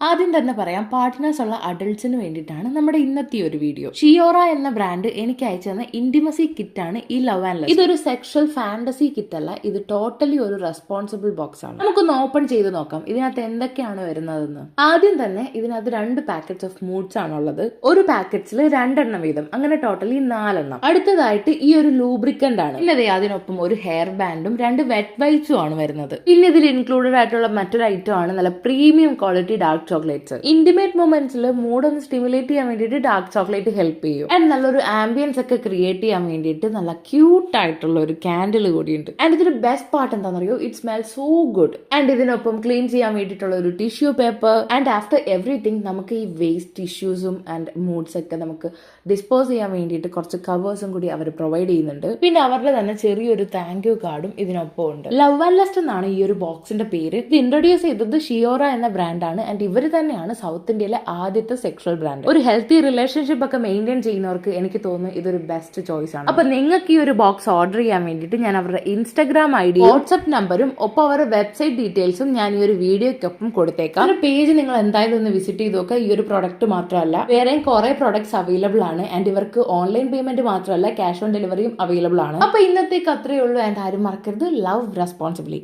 ആദ്യം തന്നെ പറയാം, പാർട്ട്നേഴ്സ് ഉള്ള അഡൾട്ട്സിന് വേണ്ടിയിട്ടാണ് നമ്മുടെ ഇന്നത്തെ ഒരു വീഡിയോ. ഷിയോറ എന്ന ബ്രാൻഡ് എനിക്ക് അയച്ചു തന്ന ഇന്റിമസി കിറ്റ് ആണ് ഈ ലവ് ആൻഡ് ലസ്റ്റ്. ഇതൊരു സെക്ഷൽ ഫാന്റസി കിറ്റ് അല്ല, ഇത് ടോട്ടലി ഒരു റെസ്പോൺസിബിൾ ബോക്സ് ആണ്. നമുക്കൊന്ന് ഓപ്പൺ ചെയ്ത് നോക്കാം ഇതിനകത്ത് എന്തൊക്കെയാണ് വരുന്നതെന്ന്. ആദ്യം തന്നെ ഇതിനകത്ത് 2 പാക്കറ്റ്സ് ഓഫ് മൂഡ്സ് ആണുള്ളത്. ഒരു പാക്കറ്റ്സിൽ 2 വീതം, അങ്ങനെ ടോട്ടലി 4. അടുത്തതായിട്ട് ഈ ഒരു ലൂബ്രിക്കന്റ് ആണ്. പിന്നെ അതിനൊപ്പം ഒരു ഹെയർ ബാൻഡും 2 വെറ്റ് വൈപ്സും ആണ് വരുന്നത്. പിന്നെ ഇതിൽ ഇൻക്ലൂഡഡ് ആയിട്ടുള്ള മറ്റൊരു ഐറ്റം ആണ് നല്ല premium quality dark chocolates. Intimate മൊമെന്റ്സിൽ മൂഡ് ഒന്ന് സ്റ്റിമുലേറ്റ് ചെയ്യാൻ വേണ്ടിയിട്ട് ഡാർക്ക് ചോക്ലേറ്റ് ഹെൽപ്പ് ചെയ്യും. ആൻഡ് നല്ലൊരു ആംബിയൻസ് ഒക്കെ ക്രിയേറ്റ് ചെയ്യാൻ വേണ്ടിയിട്ട് നല്ല ക്യൂട്ട് ആയിട്ടുള്ള ഒരു കാൻഡിൽ കൂടിയുണ്ട്. ആൻഡ് ഇതിന്റെ ബെസ്റ്റ് പാർട്ട് എന്താണെന്നറിയോ, it smell so good. And ഇതിനൊപ്പം ക്ലീൻ ചെയ്യാൻ വേണ്ടിയിട്ടുള്ള ഒരു tissue paper. And after everything നമുക്ക് ഈ വേസ്റ്റ് ടിഷ്യൂസും ആൻഡ് മൂഡ്സ് ഒക്കെ നമുക്ക് ഡിസ്പോസ് ചെയ്യാൻ വേണ്ടിയിട്ട് കുറച്ച് കവേഴ്സും കൂടി അവർ പ്രൊവൈഡ് ചെയ്യുന്നുണ്ട്. പിന്നെ അവരുടെ തന്നെ ചെറിയൊരു താങ്ക് യു കാർഡും ഇതിനൊപ്പം ഉണ്ട്. ലവ് ആൻഡ് ലസ്റ്റ് എന്നാണ് ഈ ഒരു ബോക്സിന്റെ പേര്. ഇത് ഇൻട്രൊഡ്യൂസ് ചെയ്തത് ഷിയോറ എന്ന ബ്രാൻഡാണ്. ആൻഡ് ഇവർ തന്നെയാണ് സൗത്ത് ഇന്ത്യയിലെ ആദ്യത്തെ സെക്ഷൽ ബ്രാൻഡ്. ഒരു ഹെൽത്തി റിലേഷൻഷിപ്പ് ഒക്കെ മെയിൻറ്റെയിൻ ചെയ്യുന്നവർക്ക് എനിക്ക് തോന്നുന്നു ഇതൊരു ബെസ്റ്റ് ചോയ്സ് ആണ്. അപ്പൊ നിങ്ങൾക്ക് ഈ ഒരു ബോക്സ് ഓർഡർ ചെയ്യാൻ വേണ്ടിയിട്ട് ഞാൻ അവരുടെ ഇൻസ്റ്റാഗ്രാം ID, വാട്സ്ആപ്പ് നമ്പറും ഒപ്പം അവരുടെ വെബ്സൈറ്റ് ഡീറ്റെയിൽസും ഞാൻ ഈ ഒരു വീഡിയോക്കൊപ്പം കൊടുത്തേക്കാം. ഒരു പേജ് നിങ്ങൾ എന്തായാലും ഒന്ന് വിസിറ്റ് ചെയ്ത് നോക്കുക. ഈ ഒരു പ്രൊഡക്റ്റ് മാത്രമല്ല, വേറെയും കുറെ പ്രൊഡക്ട്സ് അവൈലബിൾ ആണ്. ആൻഡ് ഇവർക്ക് ഓൺലൈൻ പേയ്മെന്റ് മാത്രമല്ല, ക്യാഷ് ഓൺ ഡെലിവറിയും അവൈലബിൾ ആണ്. അപ്പൊ ഇന്നത്തേക്ക് അത്രയേ ഉള്ളൂ. ആൻഡ് ആരും മറക്കരുത്, ലവ് റെസ്പോൺസിബിളി.